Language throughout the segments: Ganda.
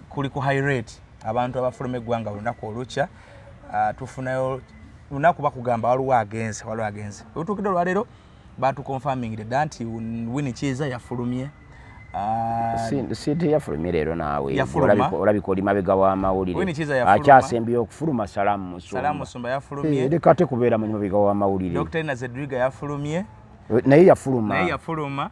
kuli ku high rate abantu abafuluma eggwanga olunaku olukya tufunayo lunaku bakugamba waliwo agenze otuukidde olwaleero batu confirming dda nti Winnie Kiiza yafulumye Sidi yafulumye leero naawe olabika oli mabega w'amawulire akyasembyeyo okufuluma Salamu Musumba yafulumye leka ate kubeera mu mabega w'amawulire Dr. Nazedriga yafulumye naye yafuluma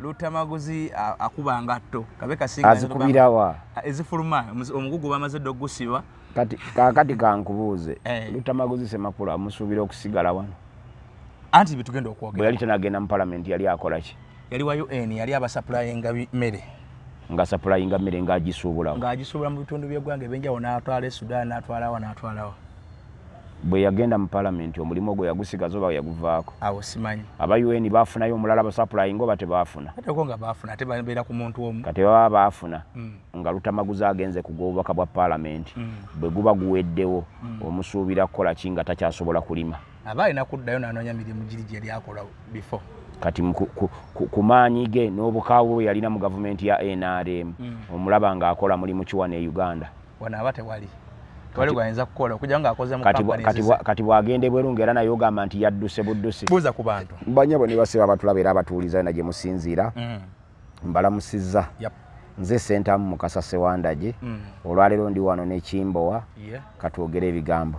Lutamaguzi akuba ngatto kabe kasinga azikubirawa ezifuluma omugugu bamaze dde ogusibwa kati kankubuuze Lutamaguzi Semakula amusuubira okusigala wano anti bitugenda okwogera bwe yali tanagenda mu palamenti yali akola ki yali wa UN yali abasaplayinga mmere nga saplayinga mmere ng'agisuubulawo mu bitundu by'eggwanga ebyenjawulo n'atwala e Sudan n'atwalawa bwe yagenda mu palamenti omulimu ogwo yagusigaza oba yaguvaako awo simanyi aba UN baafunayo omulala basaplayinga oba tebaafuna ateko nga baafuna ate babeera ku muntu omu kati baba baafuna nga Lutamaguzi agenze ku gw'obubaka bwa palamenti bwe guba guweddewo omusuubira kukola ki nga takyasobola kulima aba alina kuddayo n'anoonya mirimu giri gye lyakola before kati ku maanyi ge n'obukaawo bwe yalina mu gavumenti ya NRM omulaba ng'akola mulimu ki wano e Uganda wano aba tewali gwayinza kukola okujja ng'akoze mu companies kati bwagenda ebweru ng'era naye ogamba nti yadduse buddusi buuza ku bantu banyabo ne basiba abatulaba era abatuuliza na gye musinziira mbalamusizza nze Sentamu Mukasa Sewandagye olwaleero ndi wano ne Kimbowa katwogere ebigambo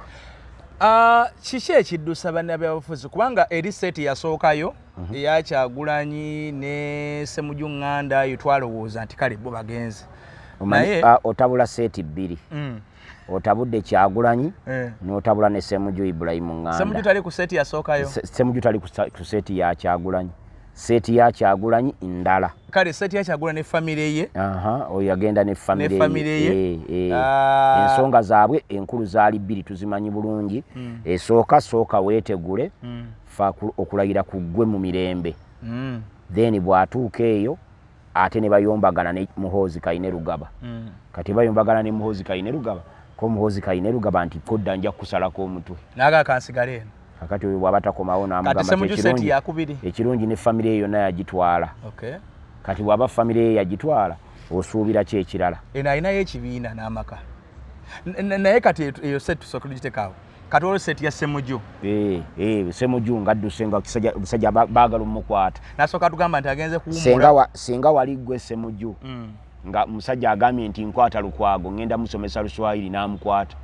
kiki ekiddusa bannabyabufuzi kubanga eri seti yasookayo eya Kyagulanyi ne Ssemujju Nganda twalowooza nti kale bo bagenze naye otabula seti bbiri otabudde Kyagulanyi n'otabula ne Ssemujju Ibrahim Nganda Ssemujju tali ku seti yasookayo Ssemujju tali ku seti ya Kyagulanyi seti ya Kyagulanyi ndala kale seti ya Kyagulanyi ne family ye oyo yagenda ne family ye ensonga zaabwe enkulu zaali bbiri tuzimanyi bulungi sooka weetegule fa okulayira ku ggwe mu mirembe then bw'atuuka eyo ate ne bayombagana ne Muhoozi Kainerugaba kati bayombagana ne Muhoozi Kainerugaba ko Muhoozi Kainerugaba nti kodda nja kusalako omutwe naga kansigale eno akati oyo bwaba takomawo n'amugamba ekirungi ne family eyo yonna yagitwala kati bwaba family eyo yagitwala osuubira ki ekirala eno alinayo ekibiina n'amaka naye kati eyo seti tusooka tugiteekaawo kati olwo seti ya Ssemujju Ssemujju ng'adduse nga basajja baagala omukwata nasooka tugamba nti agenze kuwummula singa wali ggwe Ssemujju nga musajja agambye nti nkwata Lukwago ngenda musomesa Luswayiri n'amukwata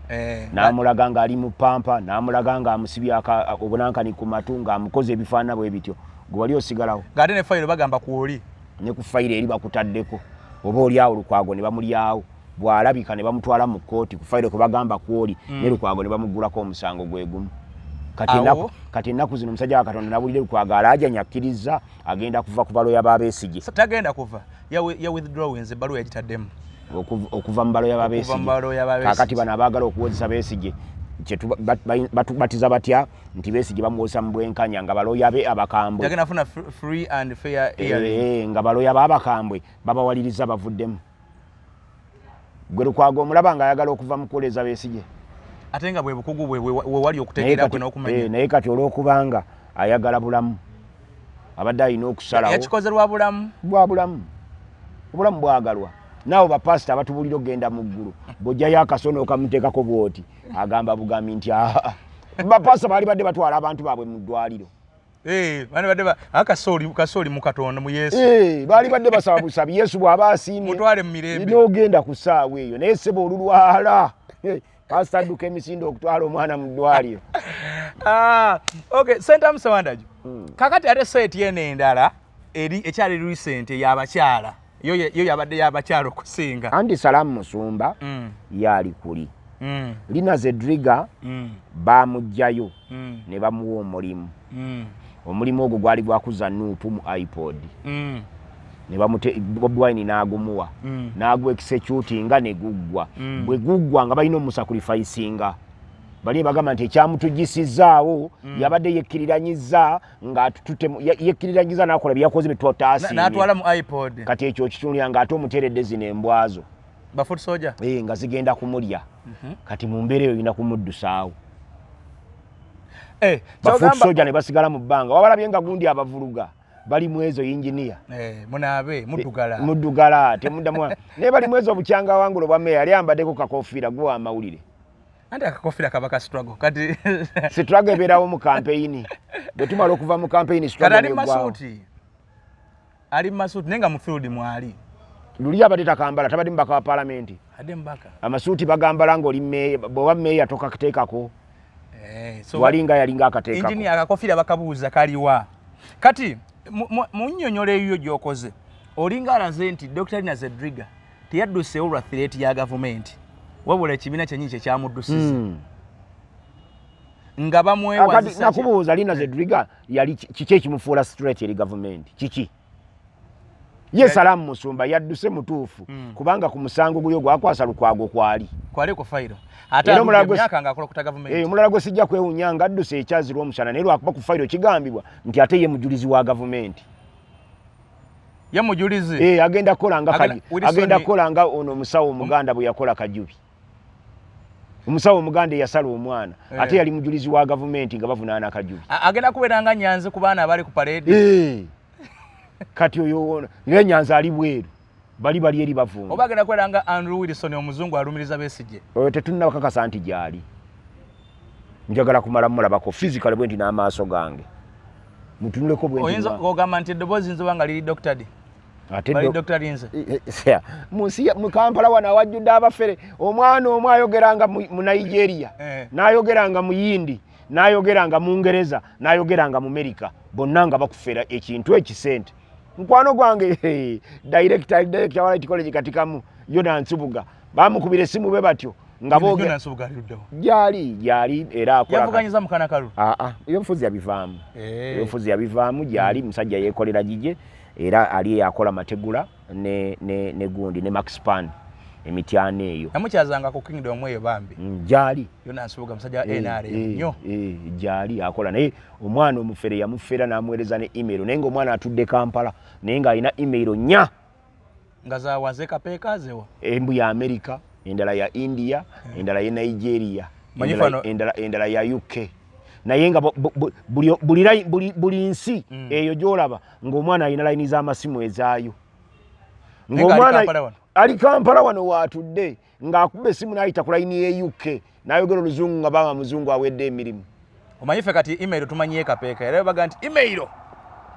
n'amulaga ng'ali mu pampa n'amulaga ng'amusibye obunankani ku matu ng'amukoze ebifaanana bwe bityo gwe wali osigalawo ng'ate ne fayiro bagamba kwoli ne ku fayiro eri bakutaddeko oba oliawo Lukwago ne bamulyawo bw'alabika ne bamutwala mu kkooti ku fayiro kwe bagamba kwoli ne Lukwago ne bamuggulako omusango gwe gumu kati ennaku zino omusajja wa Katonda nabulire Lukwago alajanyakkiriza agenda kuva ku baloya b'Abeesigye tagenda kuva ya withdrawings ebbaluwa yagitaddemu okuva mu baloya b'Abeesigye kakati bano abaagala okuwozesa Beesigye batubatiza batya nti Beesigye bamuwozesa mu bwenkanya nga baloya be abakambwe yagenda funa free and fair hearing nga baloya b'abakambwe babawaliriza bavuddemu gwe Lukwago omulaba ng'ayagala okuva mu kukoleza Beesigye ate nga bwe bukugu bwe wali okutegeera kwe n'okumanya naye kati olw'okubanga ayagala bulamu abadde alina okusalawo yakikoze lwa bulamu obulamu bwagalwa naawe bapasita abatubulira okgenda mu ggulu bw'ojjayo akasono okamuteekako bwoti agamba bugambi nti bapasita baali badde batwala abantu baabwe mu ddwaliro kasooli mu Katonda mu Yesu baali badde basaba busabi Yesu bw'aba asiimye mutwale mu mirembe n'ogenda ku ssaawa eyo naye ssebo olulwala pasita adduka emisinde okutwala omwana mu ddwaliro Sentamu Sewandagye kakati ate seti eno endala ekyali recent y'abakyala yo yabadde y'abakyala okusinga anti Salamu Musumba yaali kuli Lina Zedriga baamugjayo ne bamuwa omulimu ogwo gwali gwakuza Nuupu mu iPod ne Bobi Wine n'agumuwa n'agwa executinga ne guggwa bwe guggwa nga balina omusacrificinga bali bagamba nti ekyamutugisizzaawo yabadde yekkiriranyiza yekkiriranyiza n'akola byakoze bitwataasi n'atwala mu iPod kati ekyo kitunulira ng'ate omuteredde zino embwazo bafoot soldier nga zigenda kumulya kati mu mbeera eyo olina kumuddusaawo bafoot soldier ne basigala mu bbanga wabalabye nga gundi abavuluga bali mwezo engineer munabe muddugala temuddamu ne bali mwezo obukyanga wangulo bwa meya yali ambaddeko kakofiira gwe amawulire anti akakofiira kabaka struggle kati struggle ebeerawo mu campaign bwe tumala okuva mu campaign struggle ali masuuti nenga mu field mwali luli abadde takambala tabadde mbaka wa parliament adde mbaka amasuuti bagambala ng'oli meya bw'oba meya tokakuteekako walinga yalinga akateekako engineer akakofiira bakabuuza kaliwa kati mu nnyonnyola eyo gy'okoze olinga alaze nti Dr. Lina Zedriga teyadduseewo lwa threat ya gavumenti wabula ekibiina kyennyini kyekyamuddusiza nga bamwewazisa nakubuuza Lina Zedriga yali kiki ekimufuula straight eri gavumenti kiki ye Salamu Musumba yadduse mutuufu kubanga ku musango guyo gwakwasa Lukwago kwali ku fayiro ate myaka ng'akola okuta gavumenti omulala gwe sijja kwewunya nga adduse ekyazirwa omusana naye lwakuba ku fayiro kigambibwa nti ate ye mujulizi wa gavumenti ye mujulizi agenda kukola nga ono omusawo omuganda bwe yakola Kajubi omusawo omuganda eyasala omwana ate yali mujulizi wa gavumenti nga bavunaana Kajubi agenda kubeera nga Nyanzi ku baana abali ku parade kati oyo ne Nyanzi ali bweru bali eri bavunga oba agenda kubeera nga Andrew Wilson omuzungu alumiriza Besigye oyo tetunna bakakasa nti gyali njagala kumala mulabako physically bwe nti n'amaaso gange mutunuleko bwe nti oyinza okugamba nti eddoboozi nzoba nga liri Dr. D bali Dr. Linze mu Kampala wano awajjudde abafere omwana omu ayogeranga mu Nigeria n'ayogeranga mu Yindi n'ayogeranga mu Ngereza n'ayogeranga mu America bonna nga bakufera ekintu ekisente mukwano gwange director wa Light College katikamu Yona Nsubuga bamukubira essimu be batyo nga boge Yona Nsubuga aliddawo gyali era akola yavuganyiza mukana kalu iyo mfuzi yabivaamu iyo mfuzi yabivaamu gyali musajja yekolera jije era ali yakola mategula ne gundi ne Max Pan emityane eyo namukyazanga ku Kingdom eyo bambi gyali Yona Nsubuga musajja NRA nnyo gyali akola naye omwana omufere yamufera n'amuweereza ne email naye ng'omwana atudde Kampala naye ng'alina email nya nga zawaze kapeekazewa embu ya America endala ya India endala ya Nigeria endala ya UK naye nga buli nsi eyo gyolaba ng'omwana alina layini z'amasimu ezaayo ng'omwana ali Kampala wano waatudde ng'akuba essimu n'ayita ku layini ye UK n'ayogera oluzungu nga baba muzungu awedde emirimu omanyi ffe kati email tumanyiye kapeeka era baga nti email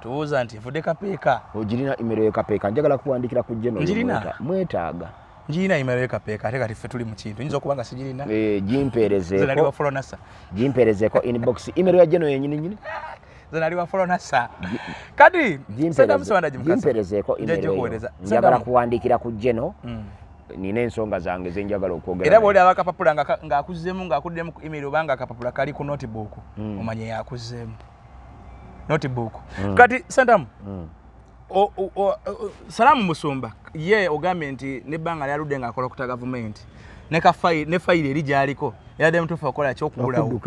tubuuza nti evudde kapeeka ogirina email y'ekapeeka njagala kuwandikira ku General mwetaaga njirina email y'ekapeeka ate kati ffe tuli mu kintu nyinza okuba nga sigirina gimpeerezeeko inbox email ya General yenyini zenaliwa Folonasa kadi gimpeerezeeko email njagala kuwandikira ku General nina ensonga zange zenjagala okwogera era bw'oli abakapapula ng'akuzzeemu ng'akuddemu ku email obanga akapapula kali ku notebook omanye yakuzzeemu notebook kati Santam Salamu Musumba ye ogambye nti nebbanga lyaludde ng'akola okuta gavumenti ne fayiro eri gy'aliko yadde mutuufu okola ky'okugulawo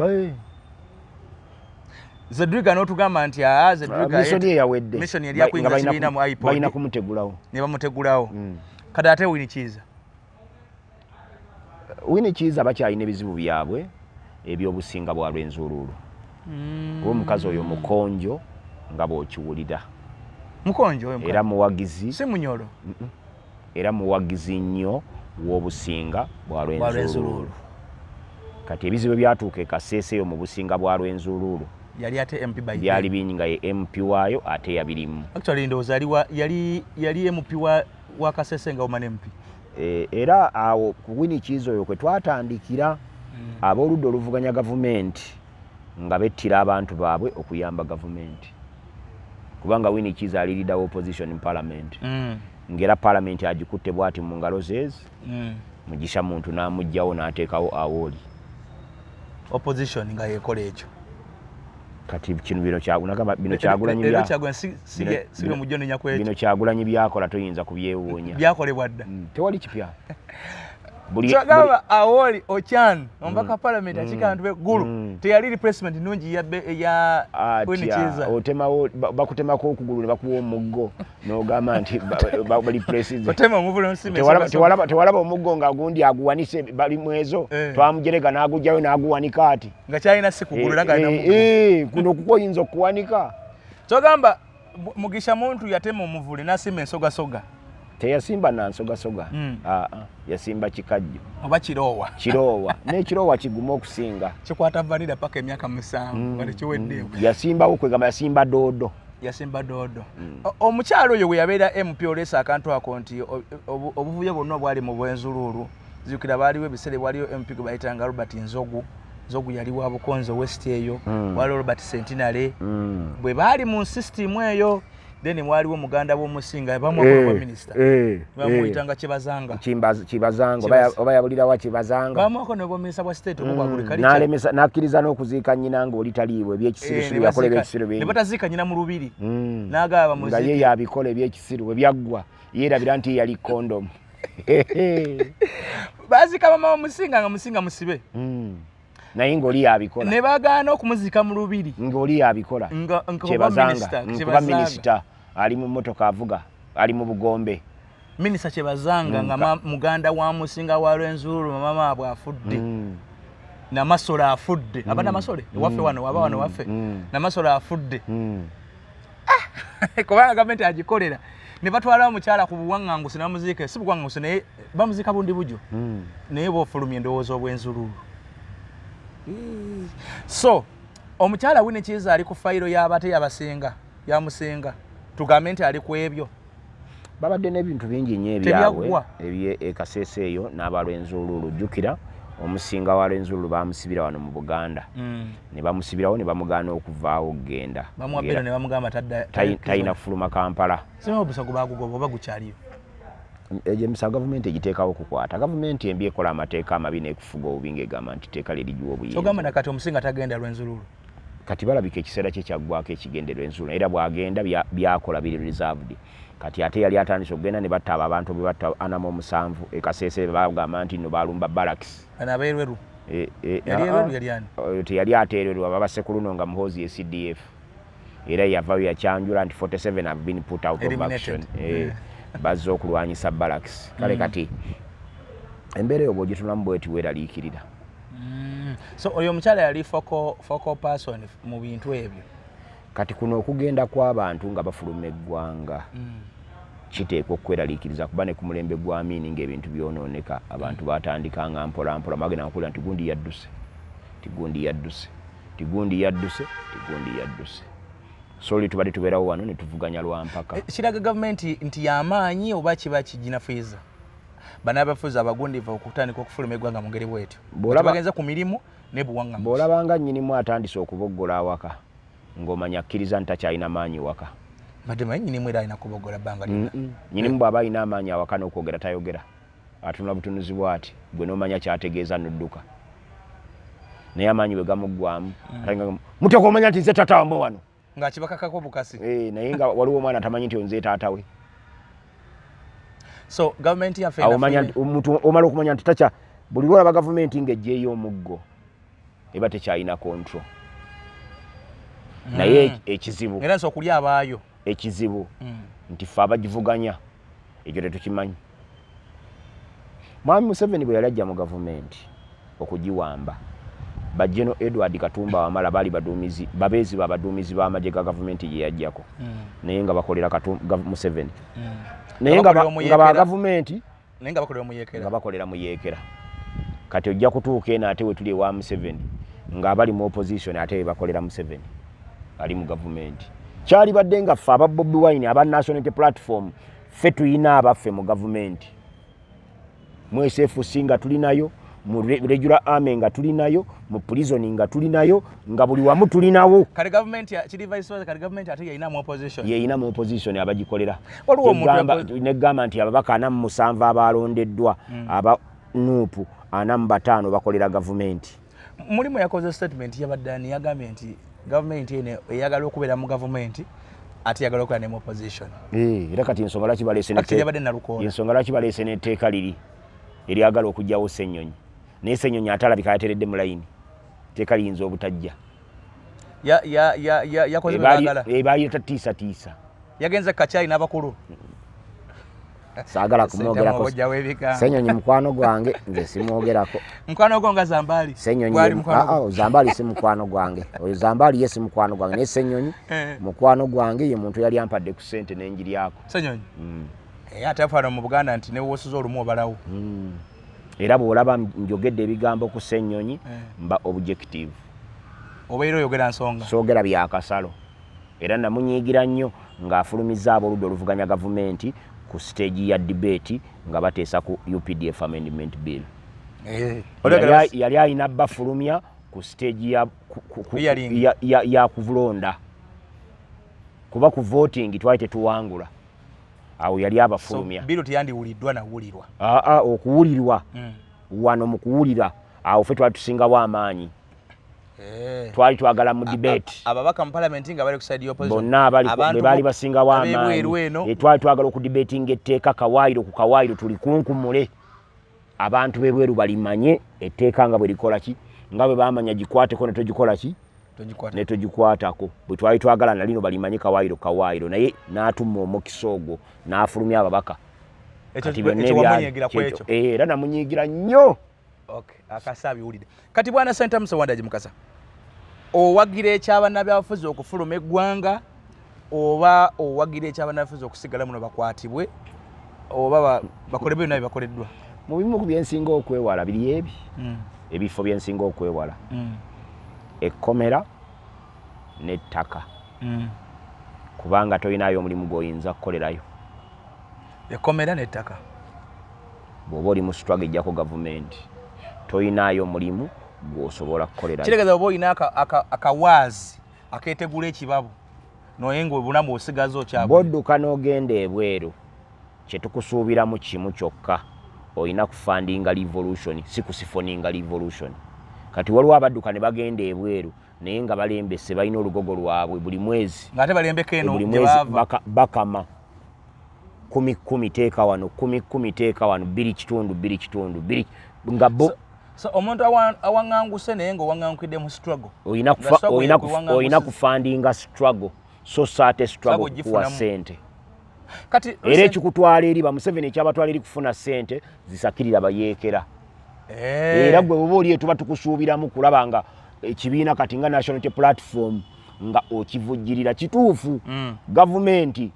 Zedriga n'otugamba nti Zedriga mission yali yakuyinza kibiina mu iPod balina kumutegulawo ne bamutegulawo kati ate Winnie Kiiza bakyalina ebizibu byabwe eby'obusinga bwa Lwenzululu omukazi oyo mukonjo nga bw'okiwulira mukonjo oyo era muwagizi si munyolo era muwagizi nnyo w'obusinga bwa Lwenzululu kati ebizibu byatuuka ekaseeseeyo mu businga bwa Lwenzululu yali ate MP by byali bingi nga ye MP waayo ate yabirimu actually ndowooza yali MP wa Kasese nga omane MP era awo ku Winnie Kiiza oyo kwe twatandikira ab'oludda oluvuganya gavumenti nga bettira abantu baabwe okuyamba gavumenti kubanga Winnie Kiiza ali leader opposition in parliament ngera parliament agikutte bwati mu ngalo zezi Mugisha muntu n'amugjawo n'ateekawo Awoli opposition nga yekola ekyo kati kino bino Kyagulanyi byakola toyinza kubyewuunya byakolebwa dda tewali kipya kyagamba Awoli Ochan ombaka parliament akikantu beggulu teyali replacement nungi ya Winnie Kiiza otemawo bakutemako okugulu ne bakuwa omuggo n'ogamba nti bali president otema omuvule nsime tewalaba omuggo nga gundi aguwanise bali mwezo twamujerega n'agujjayo n'aguwanika ati nga kyalina si kugulu nga kuno kuko oyinza okuwanika kyogamba Mugisha muntu yatema omuvule nasima ensoga teyasimba nansoga yasimba kikajjo oba kiroowa n'ekiroowa kiguma okusinga kikwata vanira paka emyaka 7 bali kiweddeewo yasimbawo kwegamba yasimba doodo omukyalo oyo bwe yabeera MP olesa akantu ako nti obuvuyo bwonna obwali mu bwenzuluulu zikira baaliwo ebiseera waliyo MP gwe bayitanga Robert Nzogu yali wa Bukonzo West eyo waliwo Robert Sentinale bwe baali mu system eyo then waliwo muganda w'omusinga bamwe wa minister bamuyitanga Kibazanga oba yabulira wa Kibazanga bamwe ko nebo minister wa state okugagulika nalemesa nakkiriza n'okuziika nnyina ngo olitaliibwe ebyekisiru yakola ebyekisiru bingi ne bataziika nnyina mu lubiri n'agaba muziki nga ye yabikola ebyekisiru we byaggwa yeerabira nti yali condom bazika mama w'omusinga nga musinga musibe naye ng'oli yabikola ne bagaana okumuzika mu lubiri ng'oli yabikola kuba minisita ali mu mmotoka avuga ali mu Bugombe minisita Kyebazanga nga muganda wa musinga wa Lwenzululu mama bw'afudde Namasole afudde abana Masole waffe wano aba wano waffe Namasole afudde kubanga gavumenti agikolera ne batwala omukyala ku buwaŋŋangusi n'amuziika si buwaŋŋangusi naye bamuziika bundi bujo naye bw'ofulumya endowooza obw'enzululu. So omukyala Winnie Kiiza ali ku fayiro y'abate yabasenga yamusenga tugambe nti ali ku ebyo babadde n'ebintu bingi nnyo ebyabwe Kasese eyo n'abalwenzululu jjukira omusinga wa Lwenzululu bamusibira wano mu Buganda ne bamusibirawo ne bamugaana okuvaawo okgenda bamuwabero ne bamugamba talina kufuluma Kampala sima obusago bagugoba oba gukyaliyo ejemisa gavumenti egiteekawo okukwata gavumenti embi ekola amateeka amabi n'ekufuga obubi ng'egamba nti teeka lirigiwa obuyinza sogamba nakati omusinga tagenda Lwenzululu kati balabika ekiseera kye kyaggwako ekigende Lwenzululu era bw'agenda byakola biri reserved kati ate yali atandise okugenda ne batta abantu be batta 47 Kasese bagamba nti no balumba barracks anabeerweru yali ani teyali ateererwa baba Sekuluno nga muhoozi ya CDF era yavayo yakyanjula nti 47 have been put out of action bazze okulwanyisa barracks kale kati embeera eyo bw'ogitulamu bweti weeraliikirira so oyo omukyala yali focal person mu bintu ebyo kati kuno okugenda kw'abantu nga bafuluma eggwanga kiteekwa okweraliikiriza kuba ne ku mulembe gwa Amin ng'ebintu byonooneka abantu batandika nga mpola bagenda nkuulira nti gundi yadduse soli tubadde tubeerawo wano ne tuvuganya lwampaka kiraga gavumenti nti y'amaanyi oba kiba kiginafuyiza banaabafuzi abagundiva okutandika okufuluma eggwanga mu ngeri bwetyo bagenza ku mirimu ne buwaŋŋamuzi bw'olabanga nnyinimu atandise okuboggola awaka ng'omanya akkiriza nti takyalina maanyi waka badde manyi nnyinimu era alina kuboggola bbanga lyonna nnyinimu bw'aba alina amaanyi awaka n'okwogera tayogera atunula butunuzi bw'ati gwe n'omanya kyategeeza n'odduka naye amaanyi bwe gamuggwamu muteeka omanya nti nze taata wamwe wano ng'akibakakako bukasi naye nga waliwo omwana atamanyi nti onze taata we so gavumenti yaffe omuntu omala okumanya nti takya buli lwolaba gavumenti ng'eggyeeyo omuggo eba tekyalina control naye ekizibu era nso okulya abaayo ekizibu nti ffe abagivuganya ekyo tetukimanyi Mwami Museveni bwe yali ajja mu gavumenti okugiwamba Bajeno Edward Katumba Wamala bali babeezi babaduumizi b'amagye ga gavumenti gye yajjako naye nga bakolera Museveni naye nga ba gavumenti nga bakolera mu yeekera kati ojja kutuuka eno ate we tuli ewa Museveni ng'abali mu opposition ate bakolera Museveni ali mu gavumenti kyali badde nga ffe aba Bobi Wine aba National Unity Platform ffe tuyina abaffe mu gavumenti mu SFC nga tulinayo mu regular army nga tulinayo mu prison nga tulinayo nga buli wamu tulinawo kale government ya chiri vice versa kale government ate yina mu opposition yina mu opposition abagikolera waliwo omuntu ne gamba nti ababaka 47 abalondeddwa aba nupu 45 bakolera government mulimu yakoze statement yabaddani yagambye nti government ene eyagala okubeera mu government ate yagala okubeera ne mu opposition era kati ensonga lwaki baleese n'etteeka liri eryagala okugyawo Ssenyonyi naye Ssenyonyi atalabika yateredde mu layini teeka liyinza obutajja yakoze byagala ebaali tatiisa yagenze Kachai n'abakulu saagala kumwogerako Ssenyonyi mukwano gwange nze simwogerako mukwano gwo nga Zambali Ssenyonyi Zambali si mukwano gwange oyo Zambali ye si mukwano gwange ne Ssenyonyi mukwano gwange ye muntu yali ampadde ku ssente n'enjiryako Ssenyonyi ate afaana mu Buganda nti ne woosuza olumu obalawo era bw'olaba njogedde ebigambo ku Ssenyonyi mba objective obeera oyogera nsonga soogera byakasalo era namunyiigira nnyo ng'afulumiza ab'oludda oluvuganya gavumenti ku stage ya debate nga bateesa ku UPDF amendment bill yali alina bafulumya ku stage ya kuvulonda kuba ku voting twali tetuwangula awo yali abafulumya bill teyandiwuliddwa nawulirwa okuwulirwa wano mu kuwulira awo ffe twali tusingawo amaanyi twali twagala mu debate ababaka mu parliament nga bali ku side y'opposition bonna baali basingawo amaanyi twali twagala okudebatinga etteeka kawaayiro ku kawaayiro tulikunkumule abantu b'ebweru balimanye etteeka nga bwe likola ki nga bwe bamanya gikwateko ne togikola ki ne togikwatako bwe twali twagala nalino balimanye kawaayiro naye n'atuma omukisa ogwo n'afulumya ababaka kati era namunyiigira nnyo akasabiwulire kati bwana Senta Musewandagi Mukasa owagira ekyabannabyabufuzi okufuluma eggwanga oba owagira ekyabannabyabufuzi okusigala muno bakwatibwe oba bakole byonna byebakoleddwa mu bimu ku byensinga okwewala biri ebi ebifo byensinga okwewala ekkomera n'ettaka kubanga tolinayo omulimu gw'oyinza kukolerayo ekkomera n'ettaka bw'oba oli mu struggle ejjako gavumenti toyinayo omulimu gw'osobola kukolerayo kiregeeza oba olina akawaazi akeetegula ekibabo noye ng'obulamu osigaza okyabwe bw'odduka n'ogenda ebweru kye tukusuubiramu kimu kyokka olina kufandinga revolution si kusifoninga revolution kati waliwo abadduka ne bagenda ebweru naye nga balembese balina olugogo lwabwe buli mwezi ng'ate balembeko eno buli mwezi bakama 10 teeka wano 10 teeka wano 2 nga bo so omuntu awaŋŋanguse naye ng'owaŋŋangukidde mu struggle olina kufandinga struggle so saate struggle kuwa ssente kati era ekikutwala eri bamuseveni ekyabatwala eri kufuna ssente zisakirira bayeekera era gwe bwoba oli tuba tukusuubiramu kulaba nga ekibiina kati nga National Unity Platform nga okivujjirira kituufu gavumenti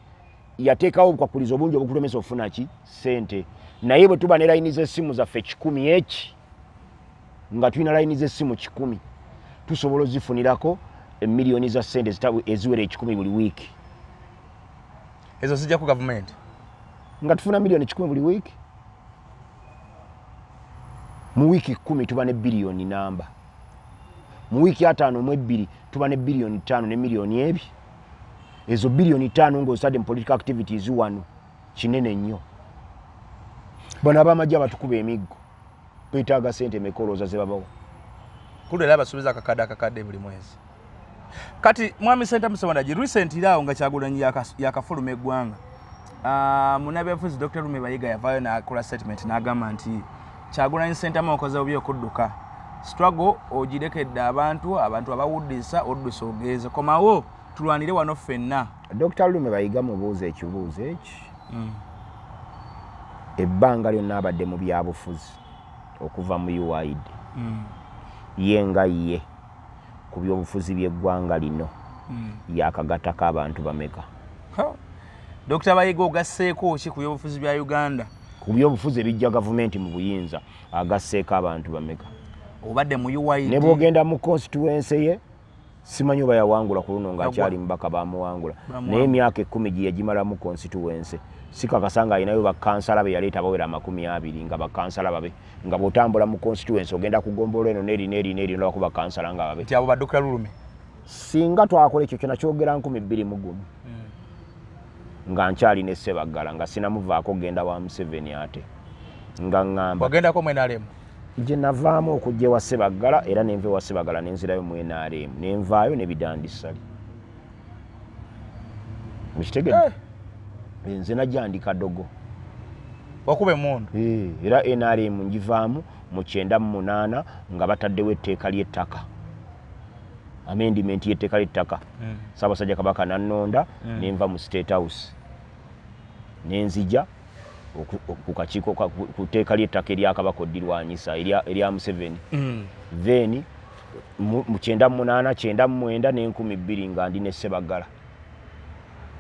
yateekawo obukwakulizo obungi obukulemesa okufuna ki ssente naye bwe tuba ne layini z'essimu zaffe 10 eki nga tulina layini z'essimu 10 tusobola ozifunirako emiliyoni za ssente eziwera 10 buli wiiki ezo zijja ku gavumenti nga tufuna miliyoni 10 buli wiiki mu wiiki 10 tuba ne biliyoni namba mu wiiki 5 mu 2 tuba ne biliyoni 5 ne miliyoni ebi ezo biliyoni 5 ng'osadde mu political activities wano kinene nnyo bano abamajja batukuba emiggo twetaaga ssente mekolooza ze babawo kulo era basuubiza akakadde buli mwezi kati mwami Senta Musewandagi recent irawo nga Kyagulanyi yakafuluma eggwanga munabyabufuzi Dr. Lume Bayiga yavaayo n'akola statement n'agamba nti Kyagulanyi Senta okoze bubi okudduka struggle ogirekedde abantu abawuddisa oddusa ogeeze komawo tulwanire wano ffenna Dr. Lume Bayiga mubuuza ekibuuzo eki ebbanga lyonna abadde mu byabufuzi okuva mu UID ye nga ye ku byobufuzi by'eggwanga lino yakagattako abantu bameka Dr. Bayiga ogasseeko ki ku byobufuzi bya Uganda ku byobufuzi ebijja gavumenti mu buyinza agasseeko abantu bameka obadde mu UID ne bwogenda mu constituency ye simanyi oba yawangula ku luno ng'akyali mbaka bamuwangula naye emyaka 10 gye yagimala mu constituency sikakasa nga alinayo bakansala be yaleeta bawera 20 nga bakansala babe nga bw'otambula mu constituency ogenda kugombolola eno neri n'oba ku bakansala nga babe nti abo ba Dr. Lume singa twakola ekyo kyonna kyogera 2010 nga nkyali ne Ssebaggala nga sinamuvaako genda wa Museveni ate nga ŋŋamba wagendako mu NRM gye navaamu okujja ewa Ssebaggala era nenva ewa Ssebaggala nenzirayo mu NRM nenvaayo ne bidandisali mukitegedde nze najjandika dogo wakube mundu era NRM njivaamu mu 98 nga bataddewo etteeka ly'ettaka amendment y'etteeka ly'ettaka Ssaabasajja Kabaka nannonda nenva mu State House nenzija ku kakiiko ku tteeka ly'ettaka eryakabaka oddirwanyisa erya Museveni. Then mu 98 99 ne2000 nga ndi ne Ssebaggala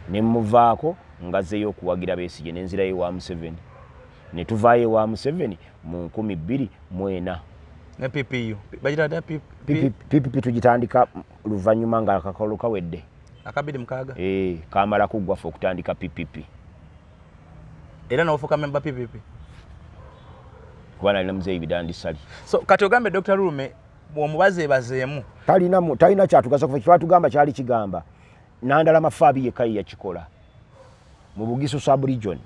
ne muvaako ngazeyo okuwagira Besigye nenzirayo wa Museveni ne tuvaayo wa Museveni mu 2004 ne PPU bajirada PPP tugitandika luvannyuma nga akakolo kawedde akabiri mukaaga kamala kugwafa okutandika PPP era n'ofuuka member PPP kuba nalina muzeeyi Bidandisali. So kati ogambe Dr. Lume bw'omubazeebazeemu talina kyatugasa kufa kyatugamba kyali kigamba Nandala Mafaabi yekkayi yakikola mu Bugisu sub-region.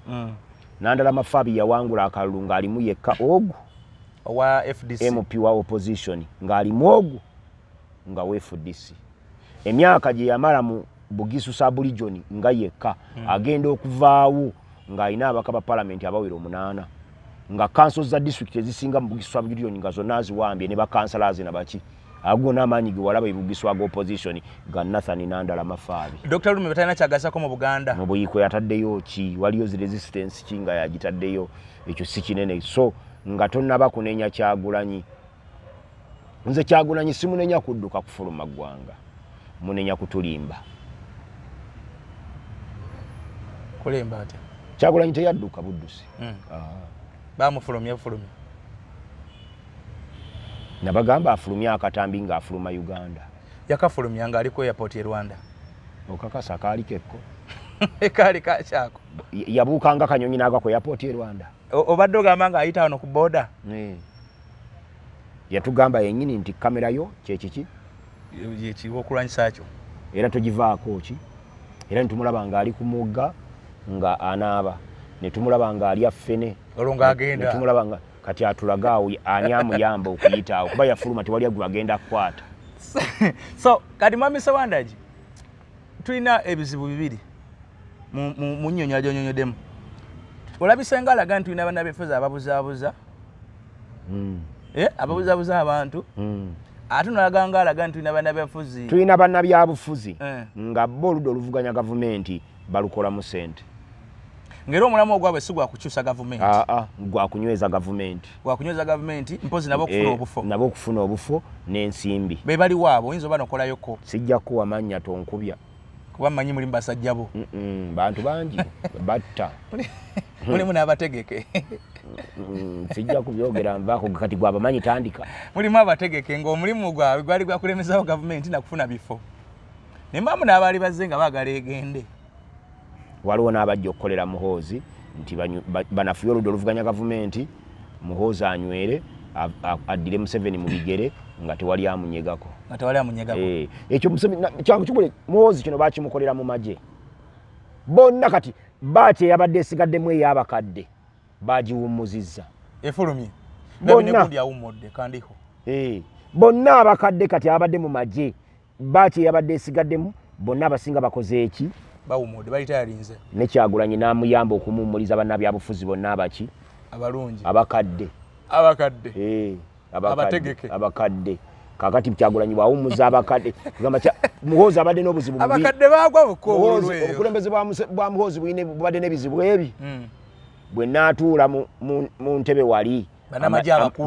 Nandala Mafaabi yawangula akalulu ng'alimu yekka ogu owa FDC MP wa opposition ng'alimu ogu nga we FDC. Emyaka gye yamala mu Bugisu sub-region nga yekka agenda okuvaawo ng'alina abaka ba parliament abawera 8 nga councils za district ezisinga mu Bugisu sub-region nga zonna ziwambye ne bakansalazi na baki agona amaanyi ge walaba Bugisu aga opposition ga Nathan Nandala Mafaabi. Dr. Lume batalina kyagasako mu Buganda mu Buyiko yataddeyo ki waliyo zi resistance ki nga yagitaddeyo ekyo si kinene so nga tonnaba kunenya Kyagulanyi. Nze Kyagulanyi simunenya kudduka kufuluma ggwanga munenya kutulimba kulemba ate Kyagulanyi teyadduka buddusi bamufulumya nabagamba afulumya akatambi nga afuluma Uganda yakafulumya nga aliko airport e Rwanda okakasa kaalikekko ekali kakyako yabuukanga kanyonyi n'agako airport e Rwanda obadde ogamba nga ayita wano ku boda yatugamba yennyini nti kamera yo kyekiki yekiwa okulwanyisa kyo era togivaako ki era netumulaba nga ali ku mugga nga anaaba netumulaba nga ali affene olwo ng'agenda netumulaba nga kati atulagaawo ani amuyamba okuyitaawo kuba yafuluma tewali agwe agenda kukwata. So kati Mwami Ssewandaji tulina ebizibu bibiri mu nnyonnyola gy'onnyonnyoddemu. Olabise nga alaga nti tulina bannabyabufuzi ababuzaabuza ababuzaabuza abantu ate nolaga nga alaga nti tulina bannabyabufuzi tulina bannabyabufuzi nga bo oludda oluvuganya gavumenti balukola mu ssente ngero omulamu ogwabwe si gwa kukyusa gavumenti gwa kunyweza gavumenti mpozi nabo okufuna obufo n'ensimbi be bali waabo oyinza oba nokolayoko sijja kuwa mannya tonkubya kuba mmanyi mulimu basajja bo bantu bangi batta mulimu n'abategeke sijja kubyogera nvaako kati gwabamanyi tandika mulimu abategeke ng'omulimu gwabwe gwali gwakulemezawo gavumenti nakufuna bifo ne mbamu n'abaali bazze nga baagala egende waliwo n'abajja okukolera Muhoozi nti banafuye oludda oluvuganya gavumenti Muhoozi anywere addire Museveni mu bigere nga tewali amunyegako ekyo kyangu kibule Muhoozi kino bakimukolera mu magye bonna kati baati eyabadde esigaddemu ey'abakadde bagiwummuzizza efulumye bonna abakadde kati abadde mu magye baati eyabadde esigaddemu bonna abasinga bakoze eki bawumudde bali tayalinze ne Kyagulanyi n'amuyamba okumuumuliza bannabyabufuzi bonna abaki abalungi abakadde abakadde kakati Kyagulanyi bwawummuza abakadde kugamba Muhoozi abadde n'obuzibu bubi abakadde baagwa bukoolwe obukulembeze bwa Muhoozi bubadde n'ebizibu ebi bwe naatuula mu ntebe wali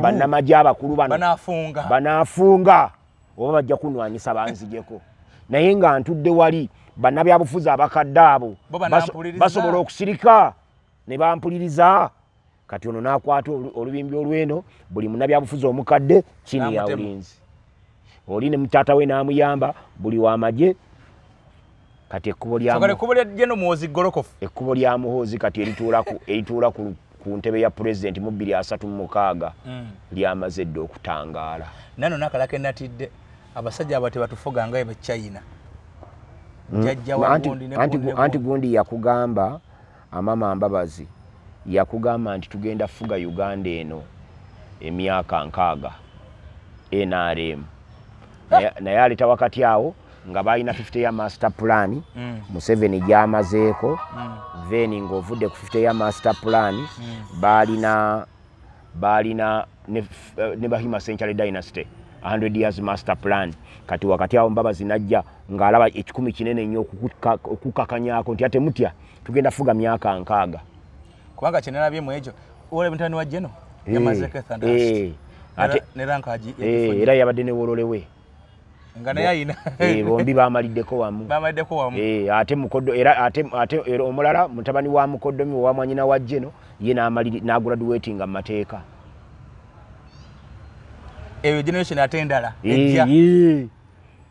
bannamagye abakulu banaafunga oba bajja kunwanyisa banzijeko naye nga ntudde wali bannabyabufuzi abakadde abo basobola okusirika ne bampuliriza kati ono n'akwata olubimbi olw'eno buli munnabyabufuzi omukadde chini ya bulinzi oli ne mutaata we n'amuyamba buli w'amagye kati ekkubo lya Muhoozi kati erituula ku ntebe ya pulezidenti mu 2036 lyamaze dde okutangaala nano nakalako enatidde abasajja abo tebatufuga nga China anti gundi yakugamba amama Mbabazi yakugamba nti tugenda fuga Uganda eno emyaka 6 NRM naye aleta wakati awo nga balina 50 ya master plan Museveni gyamazeeko then ng'ovudde ku 50 ya master plan balina ne Bahima Century Dynasty 100 years master plan kati wakati awo Mbabazi najja ng'alaba ekikumi kinene nnyo okukakanyako nti ate mutya tugenda fuga myaka 6 kubanga kyenalabye mu ekyo olaba mutani wa Jeno yamazeko Thunderheart ate ne rankaji era yabadde ne wololewe nga naye ayina bombi bamaliddeko wamu ate mukoddo era omulala mutabani wa mukoddomi wa mwanyina wa Jeno ye n'agraduatinga mu mateeka eyo generation ate endala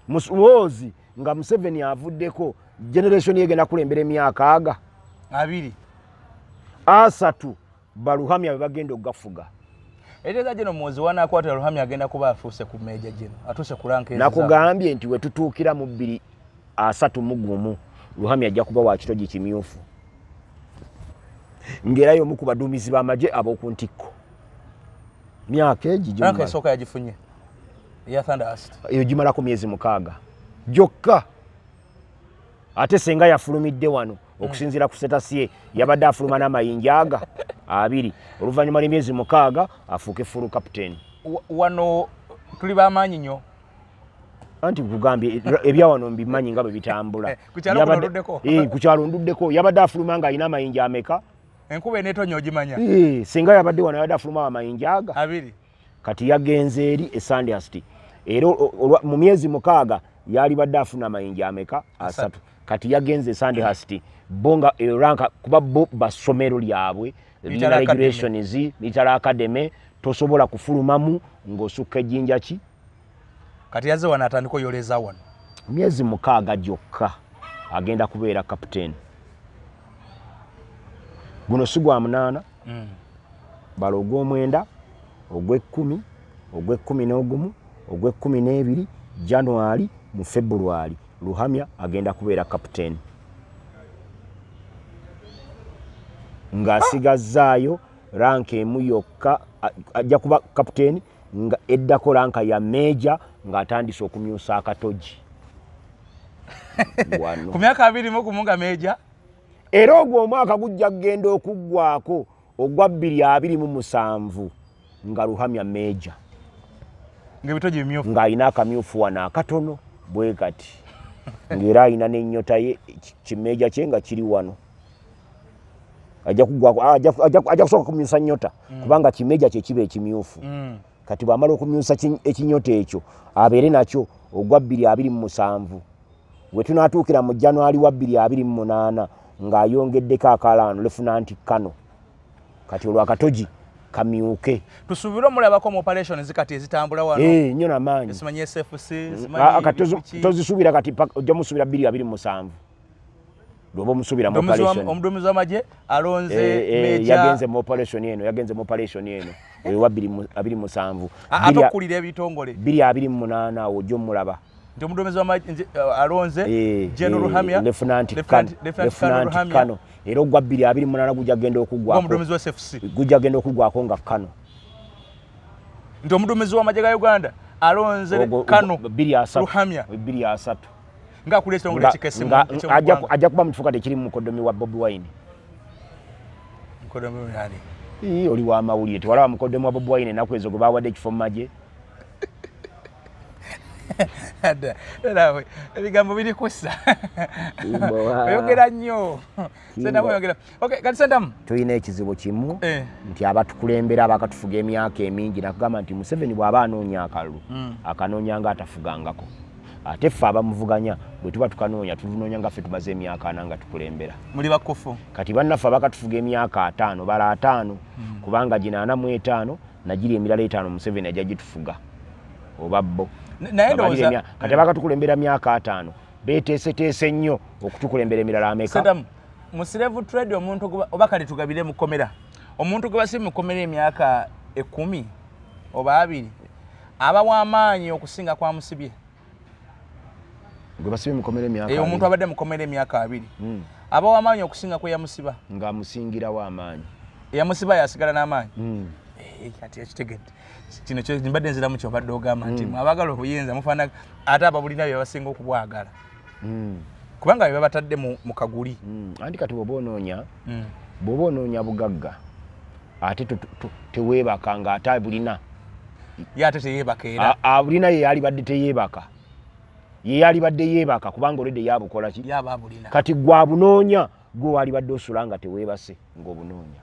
musuwozi nga Museveni avuddeko generation yegenda kulembera emyaka 2 3 baluhamya bebagenda okugafuga Ereza Jeno muzi wanakwata Luhamya agenda kuba afuse ku Meja Jeno atuse ku rank ezo nakugambye nti we tutuukira mu 231 Luhamya ajja kuba wa kitogi kimyufu ngerayo mu kubaduumizi b'amagye ab'okuntikko myaka egi rank esooka yagifunye ya Thunderheart eyo gimalako myezi 6 gyokka ate senga yafulumidde wano okusinzira ku setasiye yabadde afuluma n'amayinja 2 oluvannyuma lw'emyezi 6 afuuke full captain wano tuli b'amaanyi nnyo anti kugambye ebya wano mbimanyi nga bwe bitambula ku kyalo nduddeko yabadde afuluma nga alina amayinja ameka enkuba eneetonya ogimanya singa yabadde wano yabadde afuluma amayinja 2 kati yagenze eri Thunderheart era mu myezi 6 yali badde afuna amayinja ameka 3 kati yagenze Thunderheart bonga ranka kuba bo basomero lyabwe regulations Military Academy tosobola kufulumamu ng'osukka ejjinja ki kati yaze wana atandiko yoleza wano myezi 6 gyokka agenda kubeera captain guno si gwa 8 balo ogw'omwenda ogw'ekkumi ogw'ekkumi ogw'ekkumi January mu February Luhamya agenda kubeera captain ng'asigazaayo ranka emu yokka ajja kuba captain nga eddako ranka ya Major ng'atandise okumyusa akatogi ku myaka 20 nga Major era ogwo omwaka gujja kugenda okuggwako ogwa 2027 nga Luhamya Major ng'ebitogi bimyufu ng'alina akamyufu wano akatono bwe kati ng'era alina n'ennyota ye kimeja kye nga kiri wano ajja kusooka kumyusa nnyota kubanga kimeja kye kiba ekimyufu kati bw'amala okumyusa ekinyota ekyo abeere nakyo ogwa 2027 we tunaatuukira mu January wa 2028 ng'ayongeddeko akalano Lieutenant Kano kati olwo akatogi kamyuke tusuubira omulabako mu operation zikati ezitambula wano nnyo n'amaanyi simanyi SFC simanyi tozisuubira kati ojja musuubira 2027 lwoba omusuubira mu operation omuduumizi w'amagye alonze yagenze mu operation eno ewa 2027 ate okukulira ebitongole 2028 awo ojja omulaba nti omuduumizi w'amagye alonze General Luhamya Lieutenant Kano era ogwa 2028 gujja genda okuggwako omuduumizi wa SFC gujja genda okuggwako nga Kano nti omuduumizi w'amagye ga Uganda alonze Kano Luhamya 23 nga kulira ekitongole kikese ajja kuba mukifuka tekiri mu mukoddomi wa Bobi Wine mukoddomi yani oli wa mawulire tewalaba mukoddomi wa Bobi Wine ennaku ezo gwe baawadde ekifo mu magye ebigambo biri kussa oyogera nnyo sendamu oyogera kati sendamu tulina ekizibu kimu nti abatukulembera abakatufuga emyaka emingi nakugamba nti Museveni bw'aba anoonya akalulu akanoonya nga atafugangako ate ffe abamuvuganya bwe tuba tukanoonya tunoonya nga ffe tumaze emyaka 4 nga tukulembera muli bakufu kati bannaffe abakatufuga emyaka 5 bala 5 kubanga gino 45 nagiri emirala 5 Museveni ajja gitufuga oba bo naye ndowooza kati abakatukulembera myaka 5 beeteeseteese nnyo okutukulembera emirala ameka Sadamu mu slave trade omuntu oba kale tugabire mu komera omuntu gwe basi mu komera emyaka 10 oba 2 aba w'amaanyi okusinga kwa musibye gwe basibye mu komera emyaka omuntu abadde mu komera emyaka 2 aba w'amaanyi okusinga kwe yamusiba nga amusingira w'amaanyi eyamusiba yasigala n'amaanyi kati ekitegedde kino kyo mbadde nziramu kyobadde ogamba nti abagala obuyinza mufaana ate ababulina bye basinga okubwagala kubanga bye babatadde mu kaguli anti kati bw'oba onoonya bugagga ate teweebaka nga ate abulina ye ate teyeebaka era abulina ye yalibadde teyeebaka ye yalibadde yeebaka kubanga olwedde yabukola ki yaba abulina kati gwe abunoonya gwe walibadde osula nga teweebase ng'obunoonya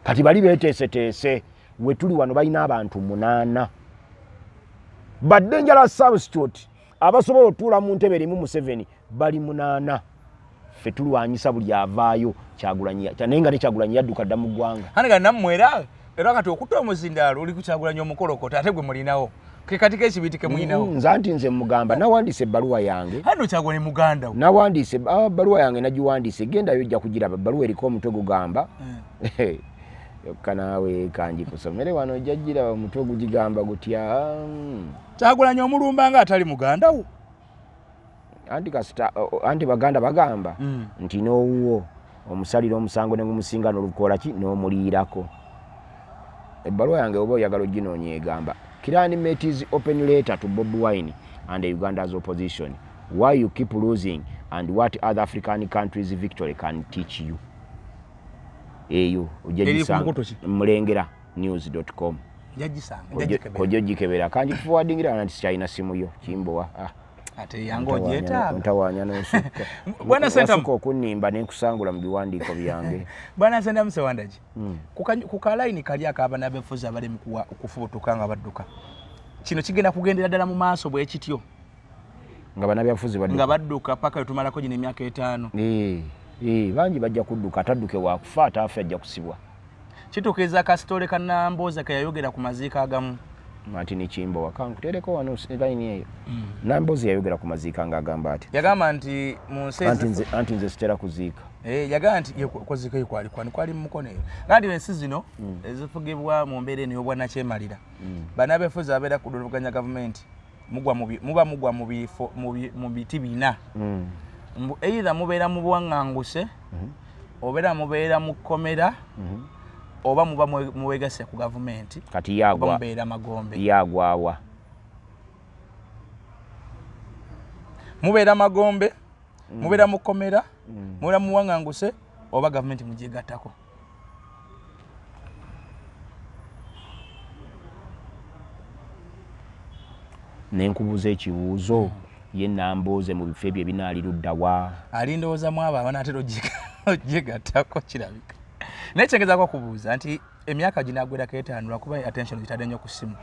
kati bali beteeseteese we tuli wano balina abantu 8 badde njala substitute abasobola otuula mu ntebe erimu mu 7 bali 8 ffe tulwanyisa buli avaayo Kyagulanyi naye nga ne Kyagulanyi yadduka dda mu ggwanga hanaga nammwera era kati okuta omuzindaalo oli ku Kyagulanyi omukolokota ate gwe mulinawo ke kati k'ekibitike mulinawo nze mugamba nawandiise ebbaluwa yange hano Kyagulanyi muganda wo nawandiise ebbaluwa yange nagiwandiise gendayo ojja kugiraba ebbaluwa eriko omutwe gugamba yokka naawe kanjikusomere wano ojja giraba omutwe gugigamba gutya Kyagulanyi omulumba nga atali muganda wo anti baganda bagamba nti n'owuwo omusalira omusango ne gumusinga n'olukola ki n'omuliirako ebbaluwa yange oba oyagala oginoonya egamba Kirani Metis open letter to Bobi Wine and Uganda's opposition. Why you keep losing and what other African countries' victory can teach you. Eyo ujajisanga mulengera news.com. Kojo jikebera kanji forwardingira na China simu yo Kimbowa. Ate yango jeta ntawanya n'osuka. Bwana Senta ko kunimba ne kusangula mu biwandiiko byange. Bwana Senta Msewandaji. Kuka line kali akaba nabefuza abali kufubutuka nga badduka. Kino kigenda kugendera ddala mu maaso bwe kityo. Nga banabyafuzi badduka. Nga badduka paka tumalako gine emyaka 5. Bangi bajja kudduka atadduke wa kufa atafe ajja kusibwa. Kitukiza kasitole kanamboza kayayogera ku maziika agamu. Martin Kimbowa kankutereko wano line eyo. Nambozi yayogera ku maziika ngagamba ati. Yagamba nti munseze anti nze sitera kuziika. Yagamba nti kozika yikwali kwani mukoneyo. Ngandi ensi zino ezifugibwa mu mbeere niyo bwana kyemalira. Banabefuza abera kuduluganya government mugwa mu biti bina. Either mubeera mu bwanganguse obeera mubeera mu komera oba muba muwegase ku government kati yagwa mubeera magombe yagwawa mubeera magombe mubeera mu komera mubeera mu bwanganguse oba government mujegatako nenkubuza ekibuuzo ye Namboze mu bifo ebyo binaaliruddawa alindowooza mu abo abanaatera ojegatako kirabika naye kyengeza kwa kubuuza nti emyaka ginagwerako 5 lwakuba attention gitadde nnyo ku ssimu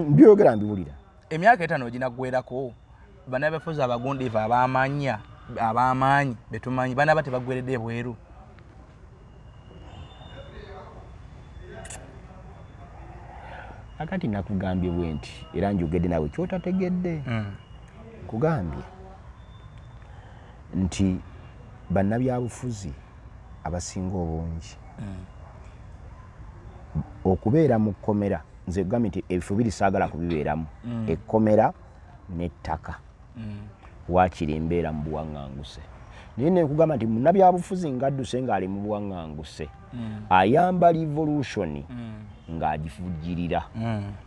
byogera mbiwulira emyaka 5 ginagwerako banabefuza abagundiivu ab'amaanyi betumanyi banaba tebagweredde ebweru akati nakugambye bwe nti era njogedde nawe kyotategedde kugambye nti bannabyabufuzi abasinga obungi okubeera mu kkomera nze gambye nti ebifo biri saagala kubibeeramu ekkomera n'ettaka waakiri embeera mu buwaŋŋanguse naye nekugamba nti munnabyabufuzi ng'adduse ng'ali mu buwaŋŋanguse ayamba revolution ng'agifujjirira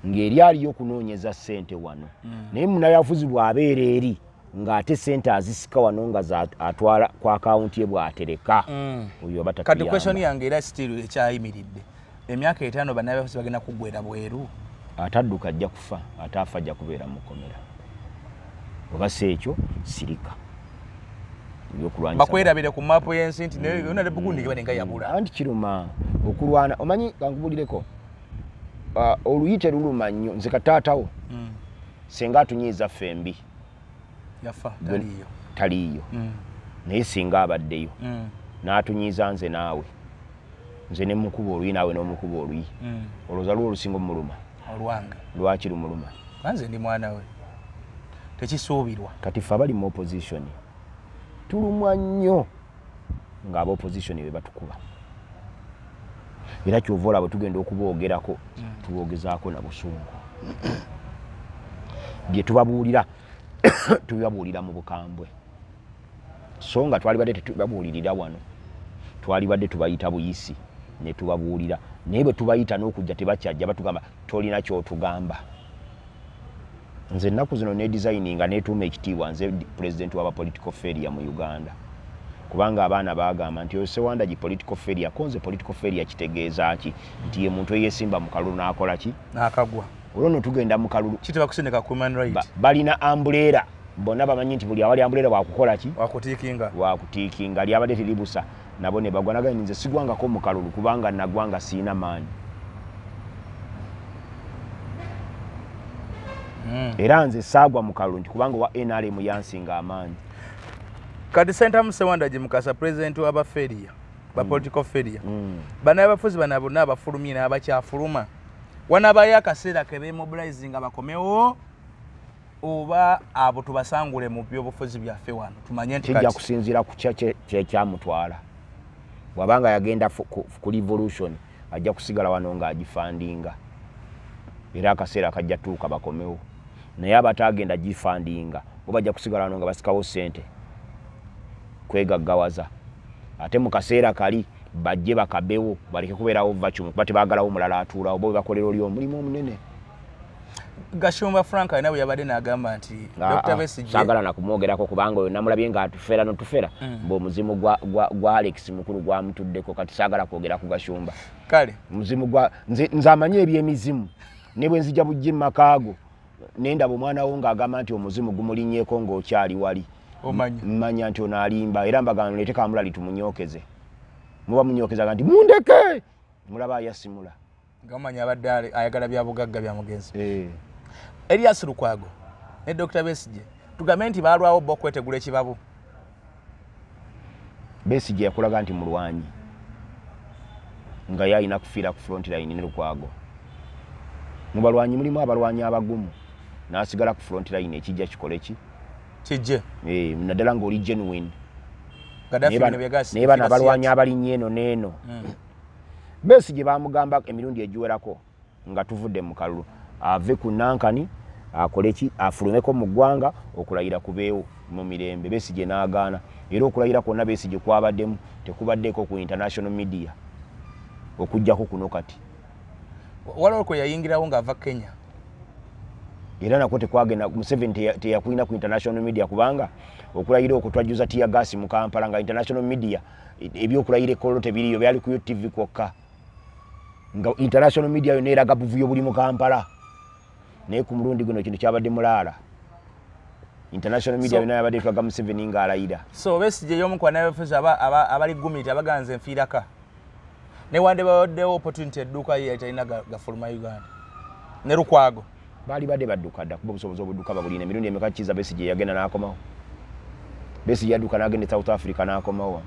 ng'eri aliyo okunoonyeza ssente wano naye munnabyabufuzi bw'abeera eri ng'ate ssente azisika wano nga atwala ku akawunti ye bw'atereka oyo oba kati question yange era still ekyayimiridde emyaka 5 bannabyabufuzi bagenda kuggwera bweru atadduka ajja kufa ataafa ajja kubeera mu kkomera oba si ekyo sirika bakwerabire ku maapu y'ensi nti yona ne Bugundi gibadde nga yabula anti kiruma okulwana omanyi kankubulireko oluyite luluma nnyo nze kataatawo singa atunyiiza fembi yafa taliiyo naye singa abaddeyo n'atunyiiza nze naawe nze ne mukuba oluyi naawe n'omukuba oluyi olowooza lwo olusinga omuluma olwange lwaki lumuluma nze ndi mwana we tekisuubirwa kati ffe abali mu opposition tulumwa nnyo ng'aba opposition be batukuba era kyova olaba tugenda okuboogerako tuboogezaako na busungu bye tubabuulira tubibabuulira mu bukambwe so nga twalibadde tetubabuulirira wano twalibadde tubayita buyisi ne tubabuulira naye bwe tubayita n'okujja tebakyajja batugamba tolina kyotugamba nze ennaku zino ne designinga netuuma ekitiibwa nze president waba political failure mu Uganda kubanga abaana bagamba nti Sewandagi political failure konze political failure kitegeeza ki nti ye muntu eyesimba mu kalulu n'akola ki n'akagwa olwo tugenda mu kalulu kitaba kusendeka ku human right balina umbrella bonna bamanyi nti buli awali umbrella wakukola ki wakutiikinga lyabadde tiribusa nabo ne bagwa naga nze sigwangako mu kalulu kubanga nagwanga siina maanyi. Era nze saagwa mu kalulu nti kubanga wa NRM yansinga amaanyi. Kati Senator Musewanda Mukasa president wa Feria ba political failure. Bana abafuzi bana bonna abafulumye n'abakyafuluma. Wanabayo akaseera ke bemobilizing abakomewo oba abo tubasangule mu byobufuzi byaffe wano tumanye nti kijja kusinziira ku kyamutwala. Wabanga yagenda ku revolution ajja kusigala wano nga agifandinga. Era akaseera kajja tuuka bakomewo. Naye abatagenda gifandinga bo bajja kusigala wano nga basikawo ssente kwegaggawaza. Ate mu kaseera kali bajje bakabewo baleke kubeerawo vacuum kuba tebaagalawo mulala atuulawo bo bakolera oli omulimu omunene. Gashumba Frank nawe yabadde n'agamba nti Dr. Besigye saagala nakumwogerako kubanga oyo namulabye nga atufera notufera ng'omuzimu gwa Alex mukulu gwamutuddeko kati saagala kwogera ku Gashumba. Kale muzimu gwa nze amanyi eby'emizimu ne bwe nzija bujje mu makaago nendaba omwana wo ng'agamba nti omuzimu gumulinnyeko ng'okyali wali. Mmanya nti onaalimba era mbagano leete kamulali tumunyokeze. Muba munyokezaga nti mundeke mulaba ayasimula. Ngamanya abadde ayagala bya bugagga bya mugenzi. Elias Lukwago ne Dr. Besigye tugambe nti balwawo bo kwetegula ekibabu. Besigye yakulaga nti mulwanyi nga yalina kufiira ku front line ne Lukwago. Mu balwanyi mulimu abalwanyi abagumu n'asigala ku front line ekijja kikole ki? Kijje. Naddala ng'oli genuine. Gaddafi ne byagasi. Neba n'abalwanyi abalinnya eno n'eno. Besigye bamugamba emirundi egiwerako nga tuvudde mu kalulu ave ku nankani akole ki afulumeko mu ggwanga okulayira kubeewo mu mirembe. Besigye n'agaana era okulayira kwonna Besigye kwabaddemu tekubaddeko ku international media okujjako kuno kati. Waliwo kwe yayingirawo ng'ava Kenya. Era nako tekwagenda Museveni teyakulina ku international media kubanga okulayira okutwajuza tiya gasi mu Kampala nga international media ebyokulayira ekolo tebiriyo byali ku TV kwokka. Nga international media yo neeraga buvuyo buli mu Kampala. Naye ku mulundi guno kintu kyabadde mulaala. International media yona yabadde twaga Museveni ng'alayira. So Besigye y'omukwano n'abafuzi abali gumiti abaganze enfiiraka. Ne wande bawaddewo opportunity edduuka ye talina gafuluma Uganda. Ne Lukwago. Bali badde badduka dda kuba obusobozi obudduka babulina emirundi emeka kiza Besigye yagenda n'akomawo. Besigye yadduka n'agenda South Africa n'akomawo.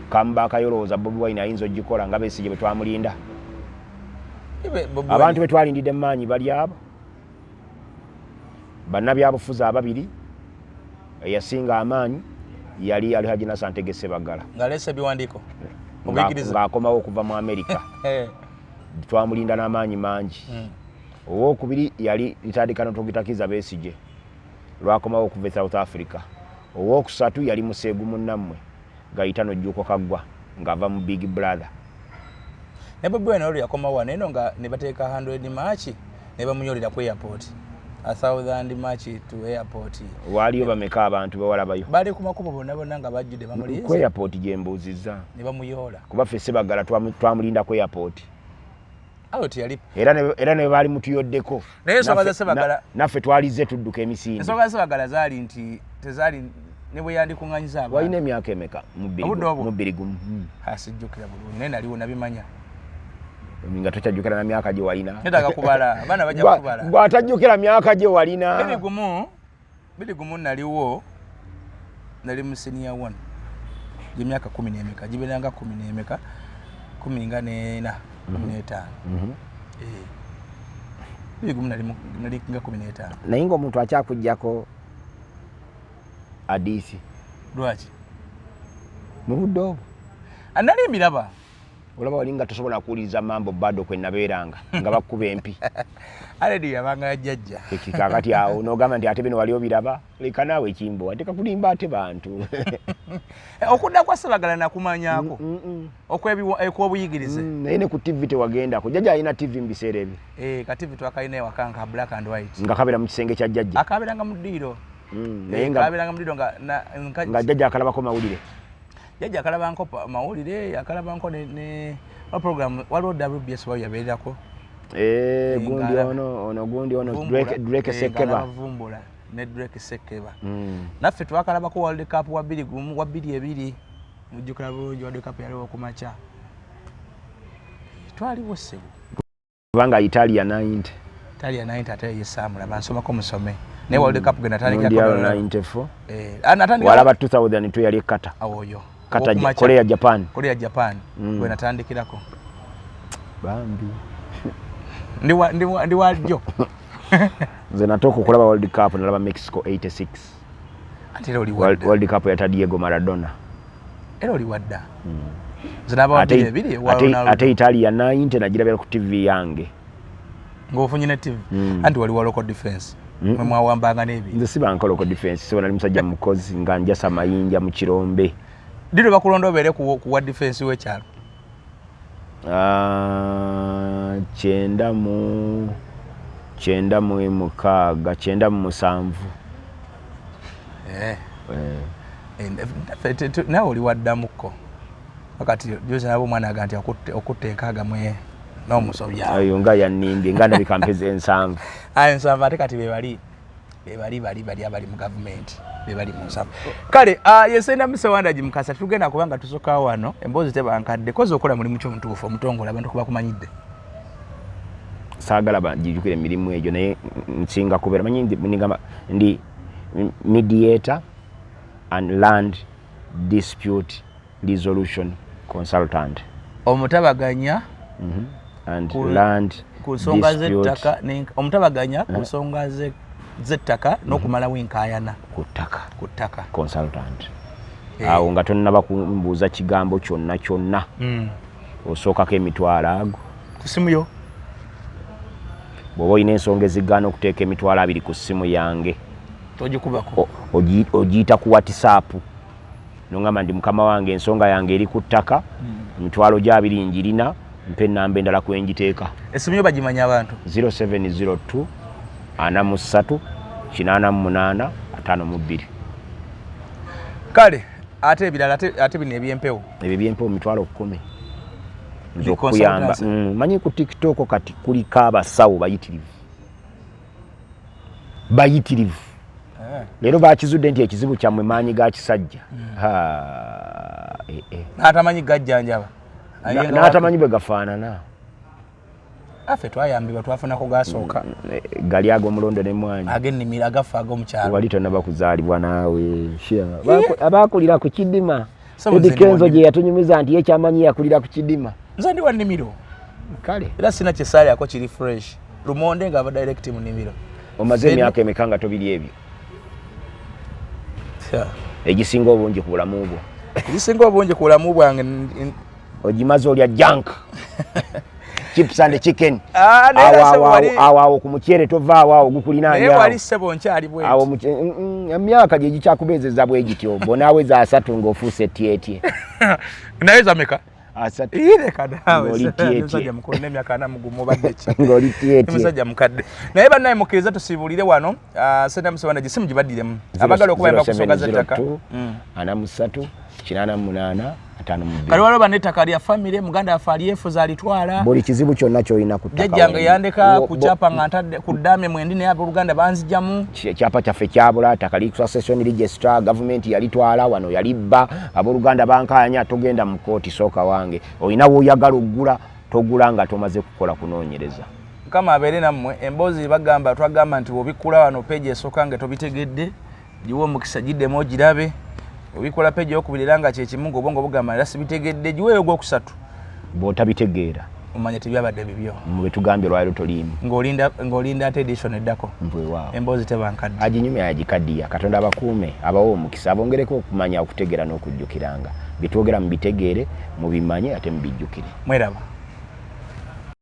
Kamba kayolooza Bobi Wine ayinza ogikola nga Besigye bwe twamulinda. Abantu betwalindidde maanyi bali abo. Bannabyabufuzi ababiri eyasinga amaanyi yali Alhaji Nassan Tegese Bagala. Ng'aleese biwandiiko. Ng'akomawo okuva mu Amerika. Twamulinda n'amaanyi mangi. Owookubiri yali Ritadikano Togitakiza Besigye lwakomawo okuva South Africa. Owookusatu yali Museegu munnammwe Gayitano Jjuuko Kaggwa ng'ava mu Big Brother. Ne Bobi Wine olwo yakomawo wano eno nga ne bateeka 100 March ne bamunyolera ku airport. 1000 March to airport. Waliyo bameka abantu bawalabayo. Bali ku makubo bonna nga bajjudde bamulize. Ku airport gye mbuuzizza. Ne bamuyoola. Kuba ffe Sebagala twamulinda ku airport. Awo tiyali. Era ne bali mutuyoddeko. Naye ensonga za Sebagala. Naffe twalize tudduka emisinde. Ensonga za Sebagala zaali nti tezaali ne bwe yandikuŋŋanyiza abantu. Walina emyaka emeka mu bbiri gumu. Sijjukira bulungi naye naliwo nabimanya. Nga tokyajjukira na myaka gye walina. Netaga kubala abaana bajja kubala. Bw'atajjukira myaka gye walina. Biri gumu naliwo nali mu senior 1 gy'emyaka 10 n'emeka gibeeranga 10 n'emeka 10 nga n'ena 15. Biri gumu nali nga 15. Naye ng'omuntu akyakuggyako Adisi. Lwaki? Mu budde obwo. Nali mbiraba. Olaba wali nga tosobola kuwuliriza mambo bado kwe nabeeranga nga bakuba empi. Aledi yabanga jjajja. Kakati awo n'ogamba nti ate bino wali obiraba leka naawe ekimbo ate kakulimba ate bantu. Okudda kwa Sebagala nakumanyako okw'obuyigirize. Naye ne ku TV tewagendako. Jjajja alina TV mu biseera ebyo. Ka TV twakalina ewaka nka black and white. Nga kabeera mu kisenge kya jjajja. Akabeeranga mu ddiiro. Naye nga jjajja akalabako mawulire. Jjajja akalabanko mawulire akalabanko ne program waliwo WBS wayo yabeerako. Gundi ono Drake Sekeba. ne Drake Sekeba naffe twakalaba ku World Cup wa 2022 mujjukira bulungi World Cup yaliwo ku macha twaliwo sebo kubanga Italia 90 ate yesamula bansomako musome ne World Cup gena tandika ko 94 anatandika wala ba 2002 yali kata awoyo kata Korea Japan gwe natandikirako bambi ndi wajjo nze natoka okulaba World Cup nalaba Mexico 86 ate oli wadda World Cup ya Diego Maradona era oli wadda zinaba bibiri ate Italia 90 najirabira ku TV yange ng'ofunye ne TV anti wali wa local defense mwe mwawambanga n'ebi nze siba nkola local defense so nali musajja mukozi nga njasa mayinja mu kirombe dilo bakulonda obere ku wa defense w'ekyalo cyenda mu musanvu nawe oli waddamuko wakati joza nabo mwana aganti okutte enkaaga mwe n'omusobya ayo nga yannimbye nga nabikampeza ensanvu ensanvu ate kati bali abali mu gavumenti bali mu nsanvu kale yesenda Musewandagi Mukasa tugenda kubanga tusoka wano emboozi tebankadde kozi okola mulimu ky'omutuufu omutongola abantu kuba kumanyidde saagala banjijukire emirimu egyo naye nsinga kubeera manyi ndi mediator and land dispute resolution consultant omutabaganya and land kusonga zettaka omutabaganya kusonga zettaka n'okumalawo enkayana ku ttaka consultant awo nga tonnaba kumbuuza kigambo kyonna osookako emitwalo ago ku simu yo bw'oba olina ensonga ezigaana okuteeka emitwalo 2 ku ssimu yange togikubako ogiyita ku WhatsApp nongamba ndi mukama wange ensonga yange eri ku ttaka emitwalo gya 2 njirina mpe ennamba endala kwengiteeka esimu yo bagimanya abantu 0702 43 88 52 kale ate ebirala ate bino ebyempewo ebyo ebyempewo mitwalo 10 nze okuyamba manyi ku TikTok kati kuliko abasawo bayitirivu leero bakizudde nti ekizibu kyammwe maanyi ga kisajja n'atamanyi gajjanjaba n'atamanyi bwe gafaanana affe twayambibwa twafunako gasooka gali ag'omulondo n'emmwanyi ag'ennimiro agafe ag'omukyalo wali tonnaba kuzaalibwa naawe abaakulira ku kidima Eddie Kenzo gye yatunyumiza nti ye kyamanyi yakulira ku kidima nze ndi wa nnimiro kale era sina kyesaaliyako kiri fresh lumonde nga aba direct mu nnimiro omaze emyaka emeka nga tobiri ebyo egisinga obungi ku bulamu bwo egisinga obungi ku bulamu bwange ogimaze olya junk chips and chicken awo ku mukyere tovaawo awo gukulinaanyawo wali ssebo nkyali bwe awo emyaka gye gikyakubezeza bwe gityo bonaaweza 3 ng'ofuuse tyetye naweza meka asatu ireka dawe musajja mukulu n'emyaka 4 mugumu badde ki ng'oli tyetye musajja mukadde naye bannaye mukkiriza tusiibulire wano Senda Musewandagi simu gibaddiremu abagala okubayamba kusonga zettaka 43 88 kali waliwo bannettaka lya famire muganda yaffe alyefuza alitwala buli kizibu kyonna kyolina ku ttaka jjajjange yandeka ku kyapa nga ntadde ku ddaame mwendi naye abooluganda banzigyamu ekyapa kyaffe kyabula ttaka li succession register gavumenti yalitwala wano yalibba abooluganda bankanya togenda mu kooti sooka wange olina woyagala oggula togula nga tomaze kukola kunoonyereza kama abeere nammwe emboozi bagamba twagamba nti obikula wano peegi esooka nga tobitegedde giwe omukisa giddemu ogirabe obikola peegi okubirira nga kyekimu ng'obwongo bugamba era sibitegedde giweeyo ogwokusatu bw'otabitegeera omanye tebyabadde bibyo bwe tugambye lwaliro toliimu ng'olinda ate edition eddako mpwewaawo emboozi tebankadde aginyumya yagikaddiya katonda abakuume abawo omukisa abongereko okumanya okutegeera n'okujjukiranga byetwogera mubitegeere mubimanye ate mubijjukire mweraba